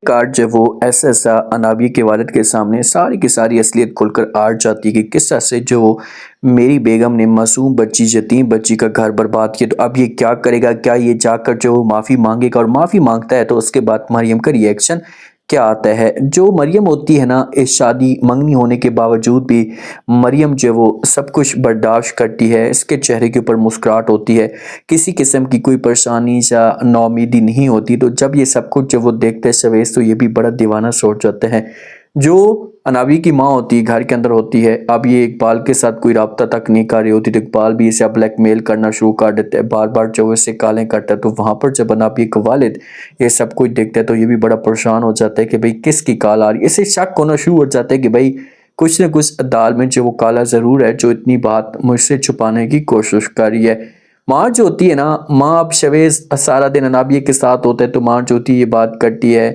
Card جو وہ ایسا انابیہ کے والد کے سامنے ساری کی ساری اصلیت کھل کر آ جاتی ہے کہ کس طرح سے جو میری بیگم نے معصوم بچی یتیم بچی کا گھر برباد کیا، تو اب یہ کیا کرے گا، کیا یہ جا کر جو معافی مانگے گا، اور معافی مانگتا ہے تو اس کے بعد مریم کا ری ایکشن کیا آتا ہے۔ جو مریم ہوتی ہے نا، اس شادی منگنی ہونے کے باوجود بھی مریم جو وہ سب کچھ برداشت کرتی ہے، اس کے چہرے کے اوپر مسکراہٹ ہوتی ہے، کسی قسم کی کوئی پریشانی یا ناامیدی نہیں ہوتی۔ تو جب یہ سب کچھ جب وہ دیکھتے ہیں شویز، تو یہ بھی بڑا دیوانہ سوچ جاتے ہیں۔ جو انابیہ کی ماں ہوتی ہے گھر کے اندر ہوتی ہے، اب یہ اقبال کے ساتھ کوئی رابطہ تک نہیں کر رہی ہوتی، تو اقبال بھی اسے بلیک میل کرنا شروع کر دیتا ہے، بار بار جو اسے کالیں کرتا ہے۔ تو وہاں پر جب انابیہ کا والد یہ سب کچھ دیکھتا ہے تو یہ بھی بڑا پریشان ہو جاتا ہے کہ بھئی کس کی کال آ رہی ہے۔ اسے شک ہونا شروع ہو جاتا ہے کہ بھئی کچھ نہ کچھ دال میں جو وہ کالا ضرور ہے، جو اتنی بات مجھ سے چھپانے کی کوشش کر رہی ہے۔ ماں جو ہوتی ہے نا، ماں اب شویز سارا دن انابیہ کے ساتھ ہوتا ہے، تو ماں جو ہوتی ہے یہ بات کرتی ہے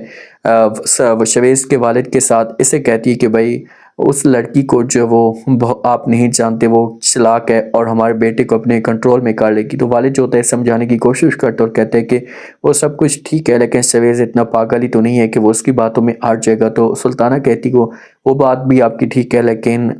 شویز کے والد کے ساتھ، اسے کہتی ہے کہ بھئی اس لڑکی کو جو وہ آپ نہیں جانتے، وہ چلاک ہے اور ہمارے بیٹے کو اپنے کنٹرول میں کر لے گی۔ تو والد جو ہوتا ہے سمجھانے کی کوشش کرتا ہے اور کہتے ہیں کہ وہ سب کچھ ٹھیک ہے، لیکن شویز اتنا پاگل ہی تو نہیں ہے کہ وہ اس کی باتوں میں آ جائے گا۔ تو سلطانہ کہتی کہ وہ بات بھی آپ کی ٹھیک ہے، لیکن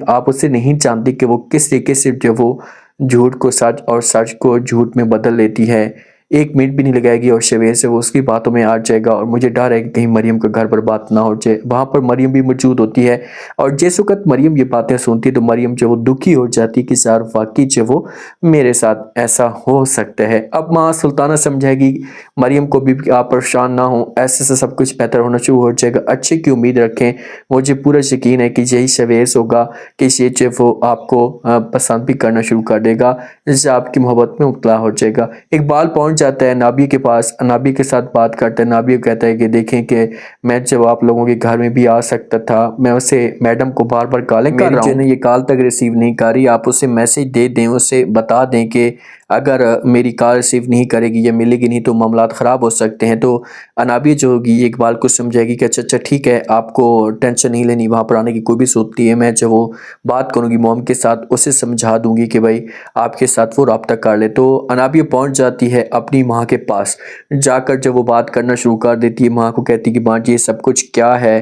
آپ اسے نہیں جانتی کہ وہ کس طریقے سے جو وہ جھوٹ کو سچ اور سچ کو جھوٹ میں بدل لیتی ہے۔ ایک منٹ بھی نہیں لگائے گی اور شویز سے وہ اس کی باتوں میں آ جائے گا، اور مجھے ڈر ہے کہ کہیں مریم کا گھر برباد نہ ہو جائے۔ وہاں پر مریم بھی موجود ہوتی ہے، اور جس وقت مریم یہ باتیں سنتی ہے تو مریم جو وہ دکھی ہو جاتی کہ یار واقعی جو وہ میرے ساتھ ایسا ہو سکتا ہے۔ اب ماں سلطانہ سمجھائے گی مریم کو بھی کہ آپ پریشان نہ ہوں، ایسے سے سب کچھ بہتر ہونا شروع ہو جائے گا، اچھے کی امید رکھیں، مجھے پورا یقین ہے کہ یہی شویز ہوگا کہ یہ جو وہ آپ کو پسند بھی کرنا شروع کر دے گا، اس سے آپ کی محبت میں مبتلا ہو جائے گا۔ اقبال پہنچ جاتا ہے انابیہ کے پاس، انابیہ کے ساتھ بات کرتا ہے۔ انابیہ کہتا ہے کہ دیکھیں کہ میں جب آپ لوگوں کے گھر میں بھی آ سکتا تھا، میں اسے میڈم کو بار بار کالیں کر رہا ہوں، میری جو یہ کال تک ریسیو نہیں کر رہی، آپ اسے میسیج دے دیں، اسے بتا دیں کہ اگر میری کال ریسیو نہیں کرے گی یا ملے گی نہیں تو معاملات خراب ہو سکتے ہیں۔ تو انابیہ جو ہوگی یہ اقبال کو سمجھائے گی کہ اچھا ٹھیک ہے، آپ کو ٹینشن نہیں لینی، وہاں پر آنے کی کوئی بھی صورت نہیں ہے، میں جب وہ بات کروں گی موم کے ساتھ، اسے سمجھا دوں گی کہ بھائی آپ کے ساتھ وہ رابطہ کر لے۔ تو انابیہ پہنچ جاتی ہے اپنی ماں کے پاس، جا کر جب وہ بات کرنا شروع کر دیتی ہے، ماں کو کہتی کہ ماں جی یہ سب کچھ کیا ہے،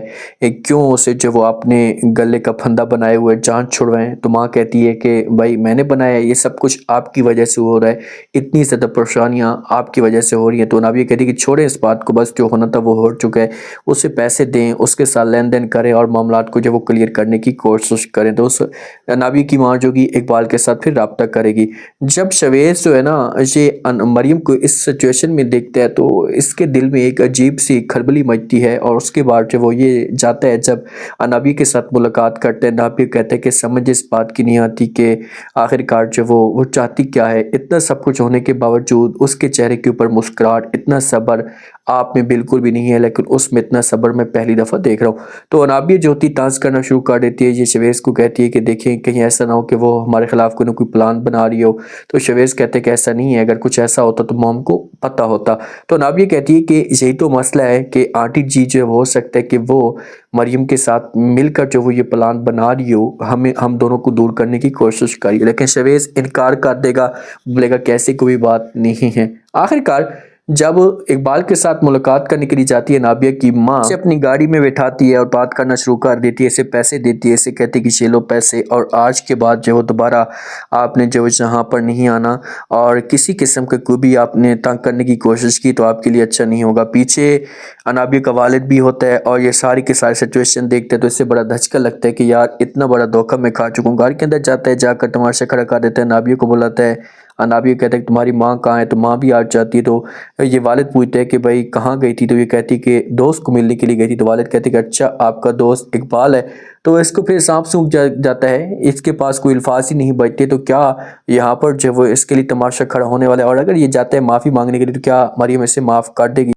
کیوں اسے جو وہ اپنے گلے کا پھندہ بنائے ہوئے جان چھڑوائیں۔ تو ماں کہتی ہے کہ بھائی میں نے بنایا، یہ سب کچھ آپ کی وجہ سے ہو رہا ہے، اتنی زیادہ پریشانیاں آپ کی وجہ سے ہو رہی ہیں۔ تو انابیہ کہتی کہ چھوڑیں اس بات کو، بس جو ہونا تھا وہ ہو چکا ہے، اسے پیسے دیں، اس کے ساتھ لین دین کریں اور معاملات کو جب وہ کلیئر کرنے کی کوشش کریں۔ تو اس انابیہ کی ماں جو کہ اقبال کے ساتھ پھر رابطہ کرے گی۔ جب شویز جو ہے نا یہ مریم کو اس سچویشن میں دیکھتا ہے تو اس کے دل میں ایک عجیب سی کھلبلی مچتی ہے، اور اس کے بعد جب وہ یہ جاتا ہے، جب انابیہ کے ساتھ ملاقات کرتے ہیں، انابیہ کہتے ہیں کہ سمجھ اس بات کی نہیں آتی کہ آخر کار جو وہ چاہتی کیا ہے۔ اتنا سب کچھ ہونے کے باوجود اس کے چہرے کے اوپر مسکراہٹ، اتنا صبر آپ میں بالکل بھی نہیں ہے، لیکن اس میں اتنا صبر میں پہلی دفعہ دیکھ رہا ہوں۔ تو انابیہ جو ہوتی طنز کرنا شروع کر دیتی ہے، یہ شویز کو کہتی ہے کہ دیکھیں کہیں ایسا نہ ہو کہ وہ ہمارے خلاف کوئی نہ کوئی پلان بنا رہی ہو۔ تو شویز کہتے ہیں کہ ایسا نہیں ہے، اگر کچھ ایسا ہوتا تو موم کو پتہ ہوتا۔ تو انابیہ کہتی ہے کہ یہی تو مسئلہ ہے کہ آنٹی جی جو ہو سکتا ہے کہ وہ مریم کے ساتھ مل کر جو وہ یہ پلان بنا رہی ہو، ہم دونوں کو دور کرنے کی کوشش کری، لیکن شویز انکار کر دے گا، بولے گا کہ ایسی کوئی بات نہیں ہے۔ آخر کار جب اقبال کے ساتھ ملاقات کرنے کے لیے جاتی ہے، انابیہ کی ماں اسے اپنی گاڑی میں بٹھاتی ہے اور بات کرنا شروع کر دیتی ہے، اسے پیسے دیتی ہے، اسے کہتی ہے کہ یہ لو پیسے، اور آج کے بعد جو دوبارہ آپ نے جو یہاں پر نہیں آنا، اور کسی قسم کا کوئی بھی آپ نے تنگ کرنے کی کوشش کی تو آپ کے لیے اچھا نہیں ہوگا۔ پیچھے انابیہ کا والد بھی ہوتا ہے اور یہ ساری کی ساری سچویشن دیکھتے ہیں تو اس سے بڑا دھچکا لگتا ہے کہ یار اتنا بڑا دھوکہ میں کھا چکا ہوں۔ گھر کے اندر جاتا ہے، جا کر تماشا کھڑا کر دیتا ہے، انابیہ کو بلاتا ہے، انابیہ کہتا ہے کہ تمہاری ماں کہاں ہے، تو ماں بھی آ جاتی ہے۔ تو یہ والد پوچھتے ہیں کہ بھائی کہاں گئی تھی، تو یہ کہتی کہ دوست کو ملنے کے لیے گئی تھی۔ تو والد کہتے کہ اچھا آپ کا دوست اقبال ہے۔ تو اس کو پھر سانپ سونکھ جاتا ہے، اس کے پاس کوئی الفاظ ہی نہیں بچتے، تو کیا یہاں پر جو وہ اس کے لیے تماشا کھڑا ہونے والا ہے، اور اگر یہ جاتا ہے معافی مانگنے کے لیے تو کیا مریم اسے معاف کر دے گی؟